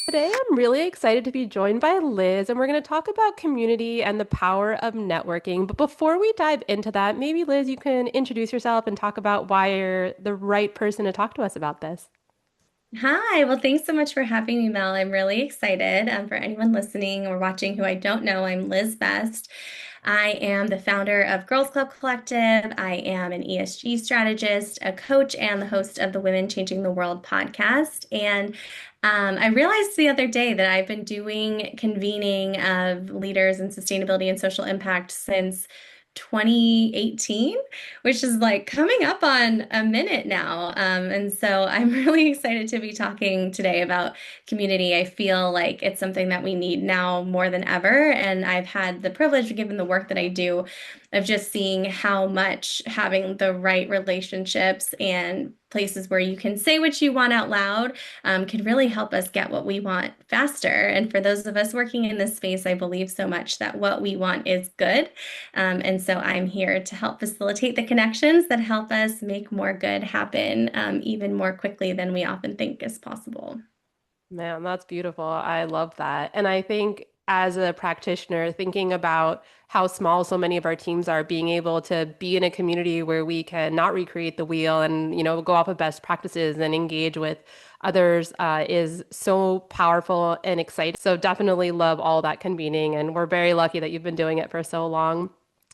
Today, I'm really excited to be joined by Liz, and we're going to talk about community and the power of networking. But before we dive into that, maybe Liz, you can introduce yourself and talk about why you're the right person to talk to us about this. Hi, well, thanks so much for having me, Mel. I'm really excited. For anyone listening or watching who I don't know, I'm Liz Best. I am the founder of Girls Club Collective. I am an ESG strategist, a coach, and the host of the Women Changing the World podcast. And I realized the other day that I've been doing convening of leaders in sustainability and social impact since 2018, which is like coming up on a minute now. And so I'm really excited to be talking today about community. I feel like it's something that we need now more than ever. And I've had the privilege, given the work that I do, of just seeing how much having the right relationships and places where you can say what you want out loud can really help us get what we want faster. And for those of us working in this space, I believe so much that what we want is good. And so I'm here to help facilitate the connections that help us make more good happen even more quickly than we often think is possible. Man, that's beautiful. I love that. And I think as a practitioner, thinking about how small so many of our teams are, being able to be in a community where we can not recreate the wheel and, go off of best practices and engage with others is so powerful and exciting. So definitely love all that convening. And we're very lucky that you've been doing it for so long.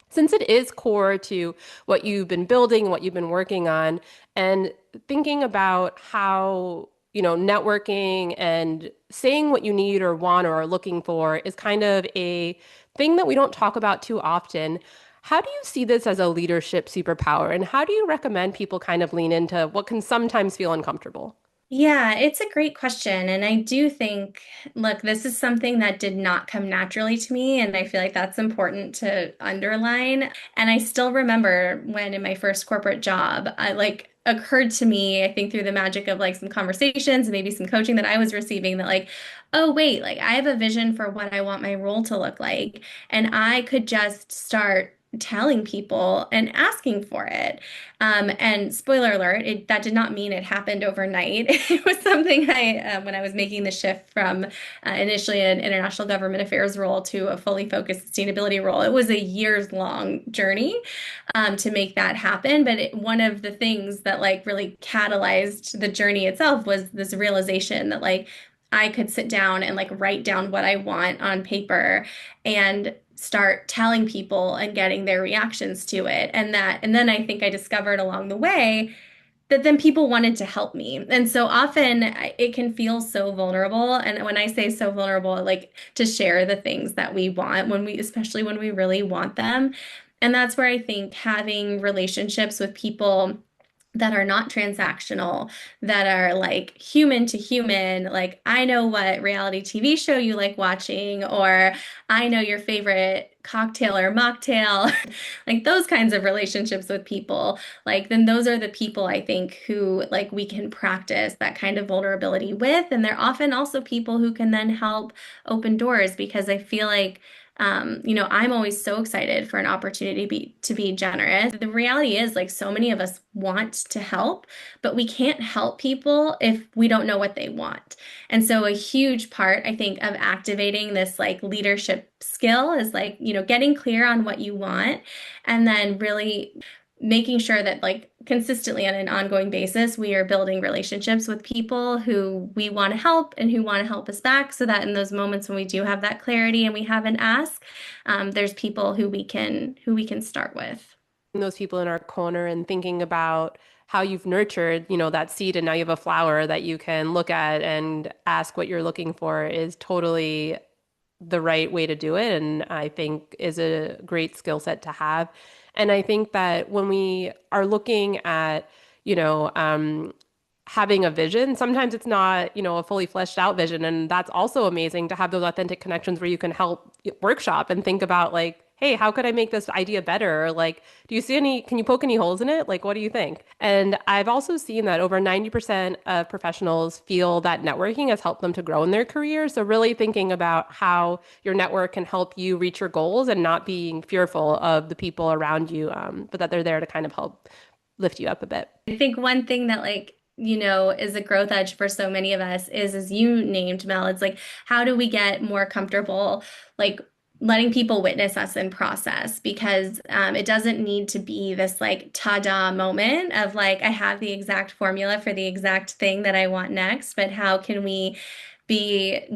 Since it is core to what you've been building, what you've been working on, and thinking about how networking and saying what you need or want or are looking for is kind of a thing that we don't talk about too often. How do you see this as a leadership superpower? And how do you recommend people kind of lean into what can sometimes feel uncomfortable? Yeah, it's a great question. And I do think, look, this is something that did not come naturally to me. And I feel like that's important to underline. And I still remember when in my first corporate job, I like occurred to me, I think through the magic of like some conversations and maybe some coaching that I was receiving that like, oh, wait, like I have a vision for what I want my role to look like. And I could just start telling people and asking for it. And spoiler alert, that did not mean it happened overnight. It was something when I was making the shift from initially an international government affairs role to a fully focused sustainability role. It was a years long journey to make that happen. But one of the things that like really catalyzed the journey itself was this realization that like I could sit down and like write down what I want on paper and start telling people and getting their reactions to it. And then I think I discovered along the way that then people wanted to help me. And so often it can feel so vulnerable. And when I say so vulnerable, like to share the things that we want especially when we really want them. And that's where I think having relationships with people that are not transactional, that are like human to human. Like, I know what reality TV show you like watching, or I know your favorite cocktail or mocktail, like those kinds of relationships with people. Like, then those are the people I think who like we can practice that kind of vulnerability with. And they're often also people who can then help open doors because I feel like I'm always so excited for an opportunity to be generous. The reality is, like, so many of us want to help, but we can't help people if we don't know what they want. And so, a huge part, I think, of activating this like leadership skill is like, getting clear on what you want and then really making sure that like consistently on an ongoing basis we are building relationships with people who we want to help and who want to help us back so that in those moments when we do have that clarity and we have an ask, there's people who we can start with. Those people in our corner and thinking about how you've nurtured, that seed and now you have a flower that you can look at and ask what you're looking for is totally the right way to do it. And I think is a great skill set to have. And I think that when we are looking at, you know, um, having a vision, sometimes it's not, a fully fleshed out vision. And that's also amazing to have those authentic connections where you can help workshop and think about like, hey, how could I make this idea better? Or like, can you poke any holes in it? Like, what do you think? And I've also seen that over 90% of professionals feel that networking has helped them to grow in their career. So really thinking about how your network can help you reach your goals and not being fearful of the people around you, but that they're there to kind of help lift you up a bit. I think one thing that like is a growth edge for so many of us is, as you named, Mel, it's like, how do we get more comfortable, like letting people witness us in process? Because it doesn't need to be this like ta-da moment of like, I have the exact formula for the exact thing that I want next, but how can we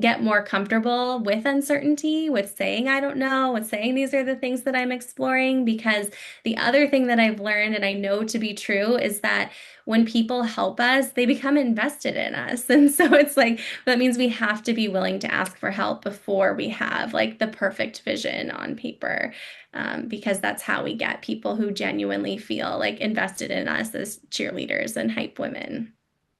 get more comfortable with uncertainty, with saying I don't know, with saying these are the things that I'm exploring? Because the other thing that I've learned and I know to be true is that when people help us, they become invested in us. And so it's like that means we have to be willing to ask for help before we have like the perfect vision on paper. Because that's how we get people who genuinely feel like invested in us as cheerleaders and hype women.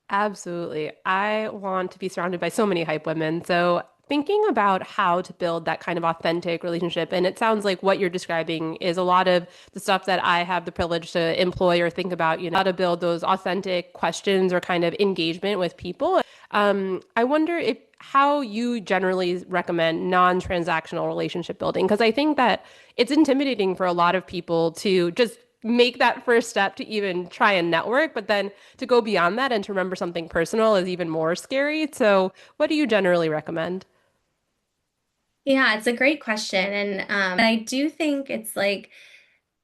Absolutely. I want to be surrounded by so many hype women. So, thinking about how to build that kind of authentic relationship, and it sounds like what you're describing is a lot of the stuff that I have the privilege to employ or think about, how to build those authentic questions or kind of engagement with people. I wonder if how you generally recommend non-transactional relationship building, because I think that it's intimidating for a lot of people to just make that first step to even try and network, but then to go beyond that and to remember something personal is even more scary. So, what do you generally recommend? Yeah, it's a great question. And I do think it's like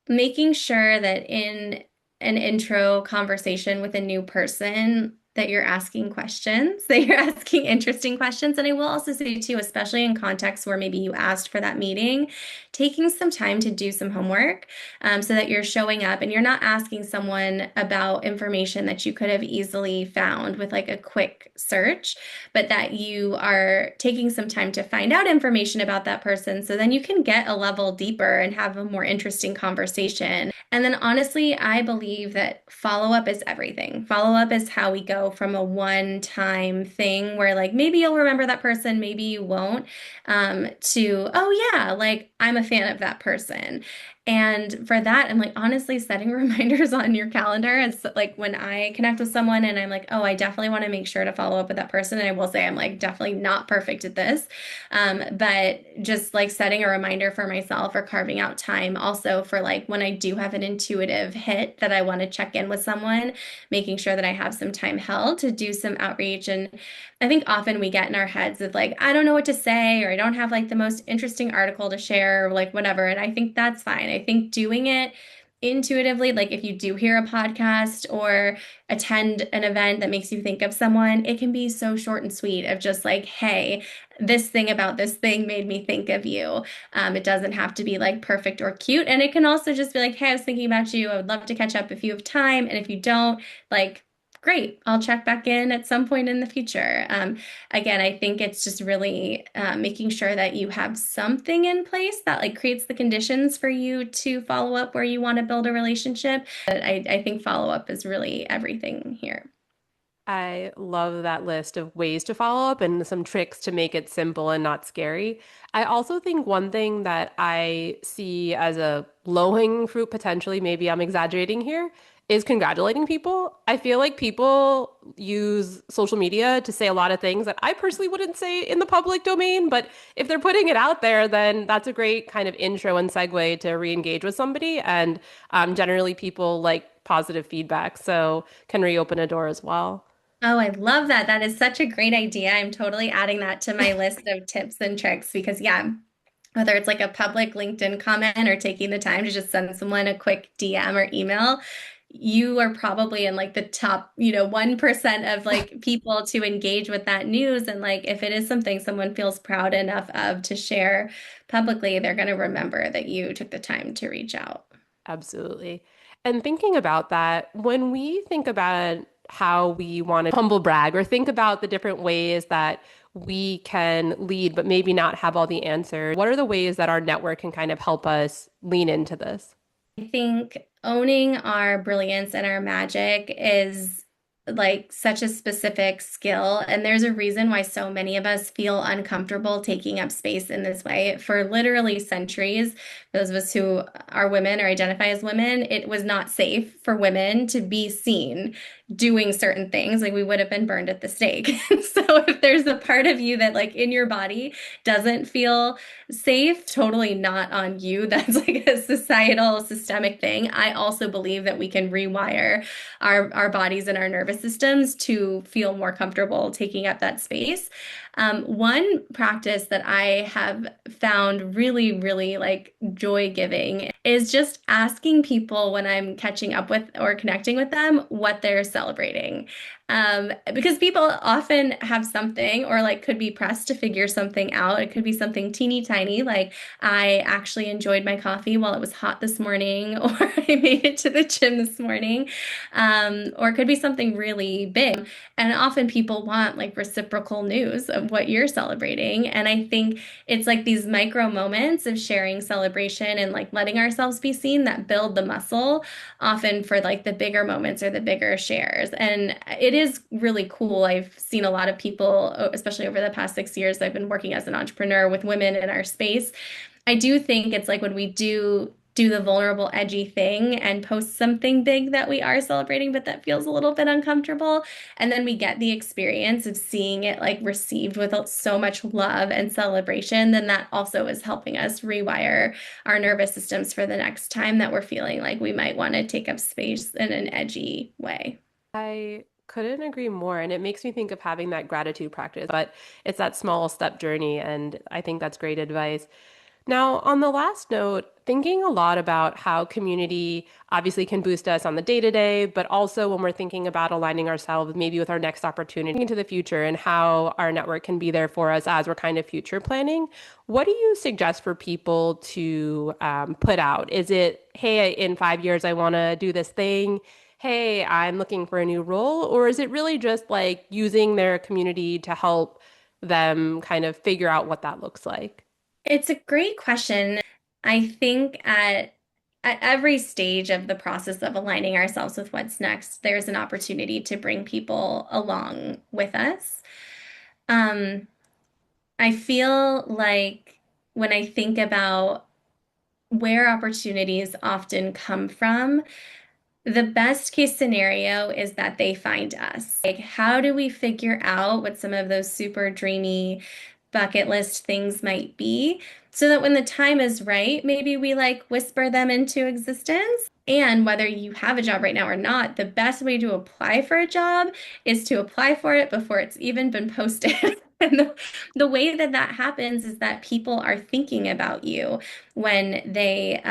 making sure that in an intro conversation with a new person that you're asking questions, that you're asking interesting questions. And I will also say too, especially in contexts where maybe you asked for that meeting, taking some time to do some homework, so that you're showing up and you're not asking someone about information that you could have easily found with like a quick search, but that you are taking some time to find out information about that person so then you can get a level deeper and have a more interesting conversation. And then honestly, I believe that follow up is everything. Follow up is how we go from a one-time thing where like maybe you'll remember that person, maybe you won't, to, oh yeah, like I'm a fan of that person. And for that, I'm like honestly setting reminders on your calendar. It's like when I connect with someone and I'm like, oh, I definitely want to make sure to follow up with that person. And I will say I'm like definitely not perfect at this. But just like setting a reminder for myself or carving out time also for like when I do have an intuitive hit that I want to check in with someone, making sure that I have some time held to do some outreach. And I think often we get in our heads of like, I don't know what to say, or I don't have like the most interesting article to share, or like whatever. And I think that's fine. I think doing it intuitively, like if you do hear a podcast or attend an event that makes you think of someone, it can be so short and sweet of just like, hey, this thing about this thing made me think of you. It doesn't have to be like perfect or cute. And it can also just be like, hey, I was thinking about you. I would love to catch up if you have time. And if you don't, like, great, I'll check back in at some point in the future. Again, I think it's just really making sure that you have something in place that like creates the conditions for you to follow up where you want to build a relationship. But I think follow up is really everything here. I love that list of ways to follow up and some tricks to make it simple and not scary. I also think one thing that I see as a low-hanging fruit, potentially, maybe I'm exaggerating here, is congratulating people. I feel like people use social media to say a lot of things that I personally wouldn't say in the public domain, but if they're putting it out there, then that's a great kind of intro and segue to re-engage with somebody. And generally, people like positive feedback, so can reopen a door as well. Oh, I love that. That is such a great idea. I'm totally adding that to my list of tips and tricks because, yeah, whether it's like a public LinkedIn comment or taking the time to just send someone a quick DM or email, you are probably in like the top, 1% of like people to engage with that news. And like if it is something someone feels proud enough of to share publicly, they're going to remember that you took the time to reach out. Absolutely. And thinking about that, when we think about how we want to humble brag or think about the different ways that we can lead, but maybe not have all the answers, what are the ways that our network can kind of help us lean into this? I think owning our brilliance and our magic is like such a specific skill. And there's a reason why so many of us feel uncomfortable taking up space in this way. For literally centuries, those of us who are women or identify as women, it was not safe for women to be seen doing certain things, like we would have been burned at the stake. So if there's a part of you that like in your body doesn't feel safe, totally not on you. That's like a societal systemic thing. I also believe that we can rewire our bodies and our nervous systems to feel more comfortable taking up that space. One practice that I have found really, really like joy giving is just asking people when I'm catching up with or connecting with them what they're celebrating. Because people often have something or like could be pressed to figure something out. It could be something teeny tiny, like I actually enjoyed my coffee while it was hot this morning, or I made it to the gym this morning. Or it could be something really big. And often people want like reciprocal news of what you're celebrating. And I think it's like these micro moments of sharing celebration and like letting ourselves be seen that build the muscle often for like the bigger moments or the bigger shares. And it is really cool. I've seen a lot of people, especially over the past 6 years, I've been working as an entrepreneur with women in our space. I do think it's like when we do the vulnerable, edgy thing and post something big that we are celebrating, but that feels a little bit uncomfortable. And then we get the experience of seeing it like received with so much love and celebration, then that also is helping us rewire our nervous systems for the next time that we're feeling like we might want to take up space in an edgy way. I couldn't agree more. And it makes me think of having that gratitude practice, but it's that small step journey. And I think that's great advice. Now, on the last note, thinking a lot about how community obviously can boost us on the day to day, but also when we're thinking about aligning ourselves maybe with our next opportunity into the future and how our network can be there for us as we're kind of future planning. What do you suggest for people to put out? Is it, hey, in 5 years, I want to do this thing? Hey, I'm looking for a new role? Or is it really just like using their community to help them kind of figure out what that looks like? It's a great question. I think at every stage of the process of aligning ourselves with what's next, there's an opportunity to bring people along with us. Um, I feel like when I think about where opportunities often come from, the best case scenario is that they find us. Like, how do we figure out what some of those super dreamy bucket list things might be so that when the time is right, maybe we like whisper them into existence? And whether you have a job right now or not, the best way to apply for a job is to apply for it before it's even been posted. And the way that that happens is that people are thinking about you when they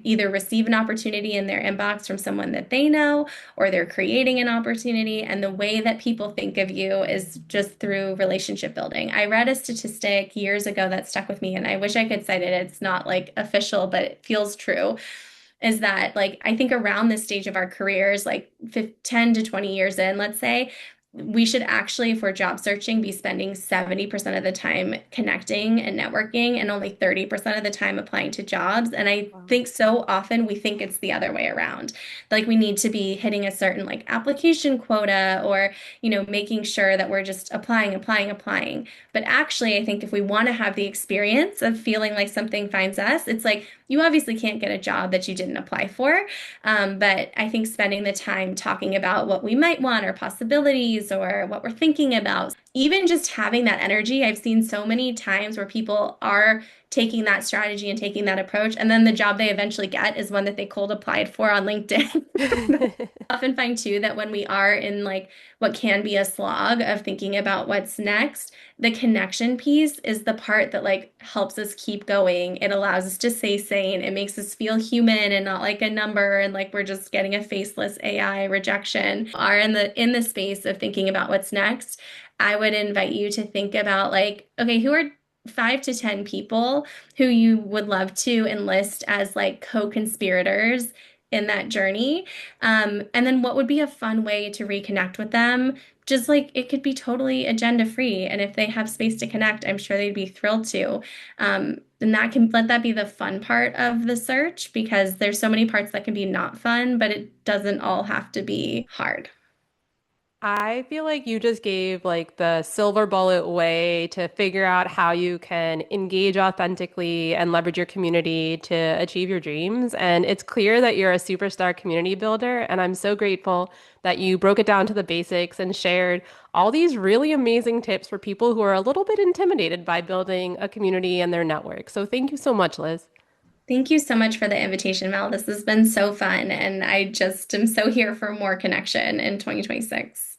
either receive an opportunity in their inbox from someone that they know or they're creating an opportunity. And the way that people think of you is just through relationship building. I read a statistic years ago that stuck with me, and I wish I could cite it. It's not like official, but it feels true. Is that like I think around this stage of our careers, like 10 to 20 years in, let's say, we should actually, for job searching, be spending 70% of the time connecting and networking and only 30% of the time applying to jobs. And I Wow. think so often we think it's the other way around. Like we need to be hitting a certain like application quota or, making sure that we're just applying, applying, applying. But actually, I think if we want to have the experience of feeling like something finds us, it's like you obviously can't get a job that you didn't apply for. But I think spending the time talking about what we might want or possibilities or what we're thinking about, even just having that energy, I've seen so many times where people are taking that strategy and taking that approach. And then the job they eventually get is one that they cold applied for on LinkedIn. Often find too that when we are in like what can be a slog of thinking about what's next, the connection piece is the part that like helps us keep going. It allows us to stay sane. It makes us feel human and not like a number and like we're just getting a faceless AI rejection. Are in the space of thinking about what's next. I would invite you to think about like, okay, who are 5 to 10 people who you would love to enlist as like co-conspirators in that journey. And then what would be a fun way to reconnect with them? Just like it could be totally agenda free. And if they have space to connect, I'm sure they'd be thrilled to. And that can let that be the fun part of the search because there's so many parts that can be not fun, but it doesn't all have to be hard. I feel like you just gave like the silver bullet way to figure out how you can engage authentically and leverage your community to achieve your dreams. And it's clear that you're a superstar community builder. And I'm so grateful that you broke it down to the basics and shared all these really amazing tips for people who are a little bit intimidated by building a community and their network. So thank you so much, Liz. Thank you so much for the invitation, Mel. This has been so fun, and I just am so here for more connection in 2026.